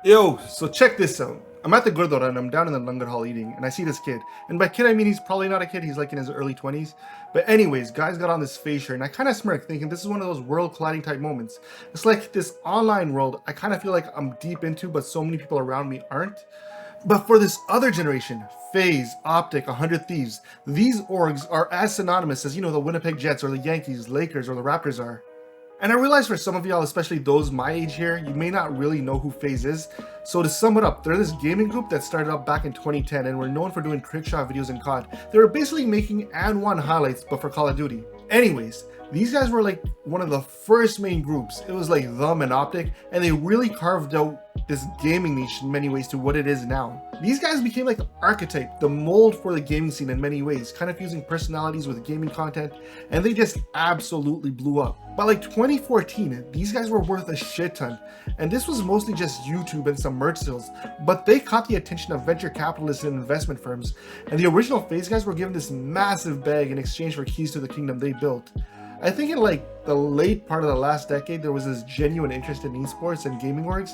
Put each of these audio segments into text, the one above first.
Yo, so check this out. I'm at the Gurdwara and I'm down in the Langar hall eating, and I see this kid. And by kid, I mean he's probably not a kid, he's like in his early 20s. But anyways, guys got on this Faze shirt, and I kind of smirk, thinking this is one of those world colliding type moments. It's like this online world I kind of feel like I'm deep into, but so many people around me aren't. But for this other generation, Faze, Optic, 100 Thieves, these orgs are as synonymous as, the Winnipeg Jets or the Yankees, Lakers, or the Raptors are. And I realize for some of y'all, especially those my age here, you may not really know who Faze is. So to sum it up, they're this gaming group that started up back in 2010 and were known for doing trickshot videos in COD. They were basically making and one highlights, but for Call of Duty. Anyways, these guys were like one of the first main groups. It was like them and Optic, and they really carved out this gaming niche in many ways to what it is now. These guys became like the archetype, the mold for the gaming scene in many ways, kind of fusing personalities with gaming content, and they just absolutely blew up. By like 2014, these guys were worth a shit ton, and this was mostly just YouTube and some merch sales, but they caught the attention of venture capitalists and investment firms, and the original Faze guys were given this massive bag in exchange for keys to the kingdom they built. I think in like the late part of the last decade, there was this genuine interest in esports and gaming orgs,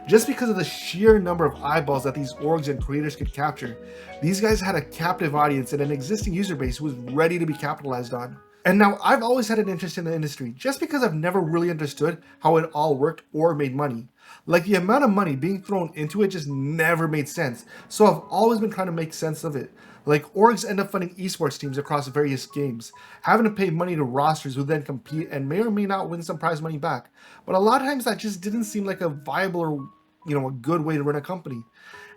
just because of the sheer number of eyeballs that these orgs and creators could capture. These guys had a captive audience and an existing user base who was ready to be capitalized on. And now I've always had an interest in the industry, just because I've never really understood how it all worked or made money. Like the amount of money being thrown into it just never made sense, so I've always been trying to make sense of it. Like orgs end up funding esports teams across various games, having to pay money to rosters who then compete and may or may not win some prize money back. But a lot of times that just didn't seem like a viable or a good way to run a company.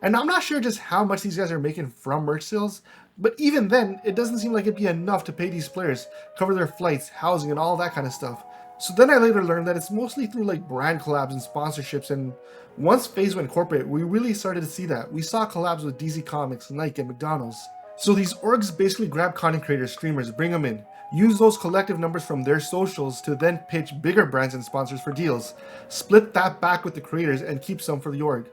And I'm not sure just how much these guys are making from merch sales, but even then, it doesn't seem like it'd be enough to pay these players, cover their flights, housing, and all that kind of stuff. So then I later learned that it's mostly through like brand collabs and sponsorships, and once Faze went corporate, we really started to see that. We saw collabs with DC Comics, Nike, and McDonald's. So these orgs basically grab content creators, streamers, bring them in, use those collective numbers from their socials to then pitch bigger brands and sponsors for deals, split that back with the creators and keep some for the org.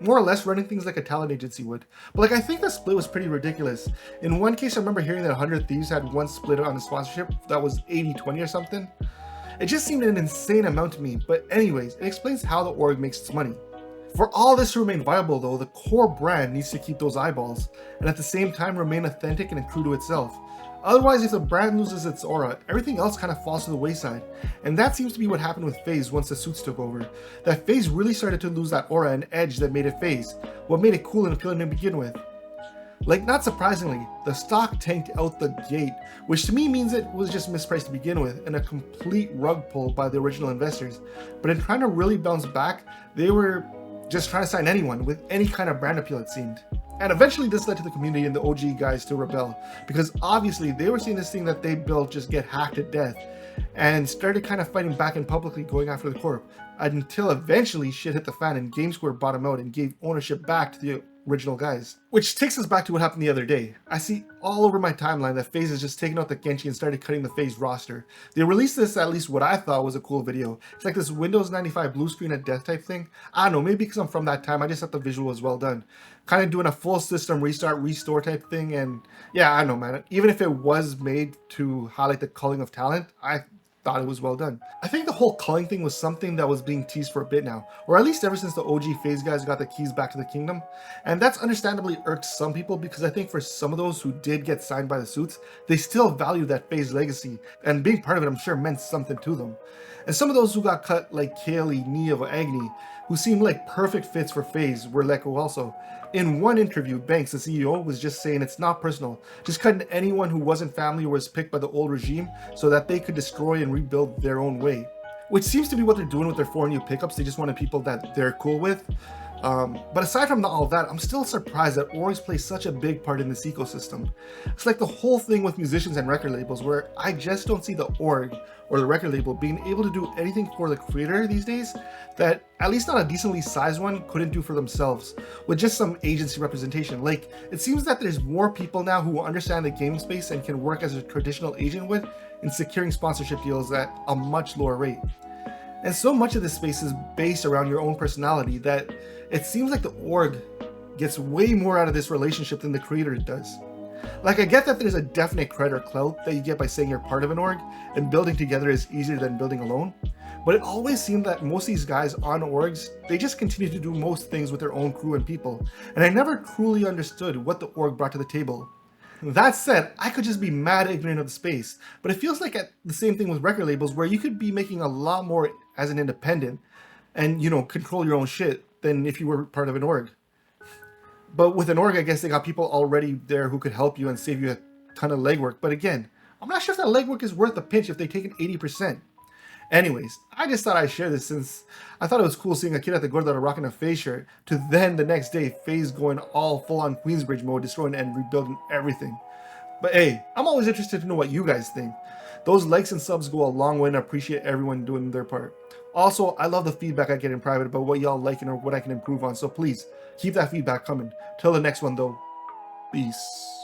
More or less running things like a talent agency would. But like I think the split was pretty ridiculous. In one case, I remember hearing that 100 Thieves had one split on the sponsorship that was 80-20 or something. It just seemed an insane amount to me, but anyways, it explains how the org makes its money. For all this to remain viable though, the core brand needs to keep those eyeballs, and at the same time remain authentic and true to itself. Otherwise, if the brand loses its aura, everything else kind of falls to the wayside. And that seems to be what happened with Faze once the suits took over. That Faze really started to lose that aura and edge that made it Faze, what made it cool and appealing to begin with. Like, not surprisingly, the stock tanked out the gate, which to me means it was just mispriced to begin with and a complete rug pull by the original investors. But in trying to really bounce back, they were just trying to sign anyone with any kind of brand appeal, it seemed. And eventually this led to the community and the OG guys to rebel, because obviously they were seeing this thing that they built just get hacked to death, and started kind of fighting back and publicly going after the corp, until eventually shit hit the fan and GameSquare bought them out and gave ownership back to the original guys. Which takes us back to what happened the other day. I see all over my timeline that Faze has just taken out the Genji and started cutting the Faze roster. They released this, at least what I thought was a cool video. It's like this Windows 95 blue screen at death type thing. I don't know, maybe because I'm from that time, I just thought the visual was well done. Kind of doing a full system restart, restore type thing, and yeah, I know, man. Even if it was made to highlight the culling of talent, I thought it was well done. I think the whole culling thing was something that was being teased for a bit now, or at least ever since the OG Faze guys got the keys back to the kingdom, and that's understandably irked some people, because I think for some of those who did get signed by the suits, they still value that Faze legacy, and being part of it I'm sure meant something to them. And some of those who got cut, like Kaylee, Nia, or Agni, who seemed like perfect fits for Faze, were let go also. In one interview, Banks, the CEO, was just saying it's not personal, just cutting anyone who wasn't family or was picked by the old regime so that they could destroy and rebuild their own way. Which seems to be what they're doing with their 4 new pickups. They just wanted people that they're cool with. But aside from all that, I'm still surprised that orgs play such a big part in this ecosystem. It's like the whole thing with musicians and record labels, where I just don't see the org or the record label being able to do anything for the creator these days that at least not a decently sized one couldn't do for themselves with just some agency representation. Like, it seems that there's more people now who understand the game space and can work as a traditional agent would in securing sponsorship deals at a much lower rate. And so much of this space is based around your own personality that it seems like the org gets way more out of this relationship than the creator does. Like, I get that there's a definite credit or clout that you get by saying you're part of an org, and building together is easier than building alone. But it always seemed that most of these guys on orgs, they just continue to do most things with their own crew and people, and I never truly understood what the org brought to the table. That said, I could just be mad ignorant of the space, but it feels like the same thing with record labels where you could be making a lot more as an independent and, control your own shit than if you were part of an org. But with an org, I guess they got people already there who could help you and save you a ton of legwork. But again, I'm not sure if that legwork is worth the pinch if they take an 80%. Anyways, I just thought I'd share this since I thought it was cool seeing a kid at the Gurdwara rocking a Faze shirt to then the next day Faze going all full on Queensbridge mode, destroying and rebuilding everything. But hey, I'm always interested to know what you guys think. Those likes and subs go a long way and I appreciate everyone doing their part. Also, I love the feedback I get in private about what y'all liking or what I can improve on, so please keep that feedback coming. Till the next one though, peace.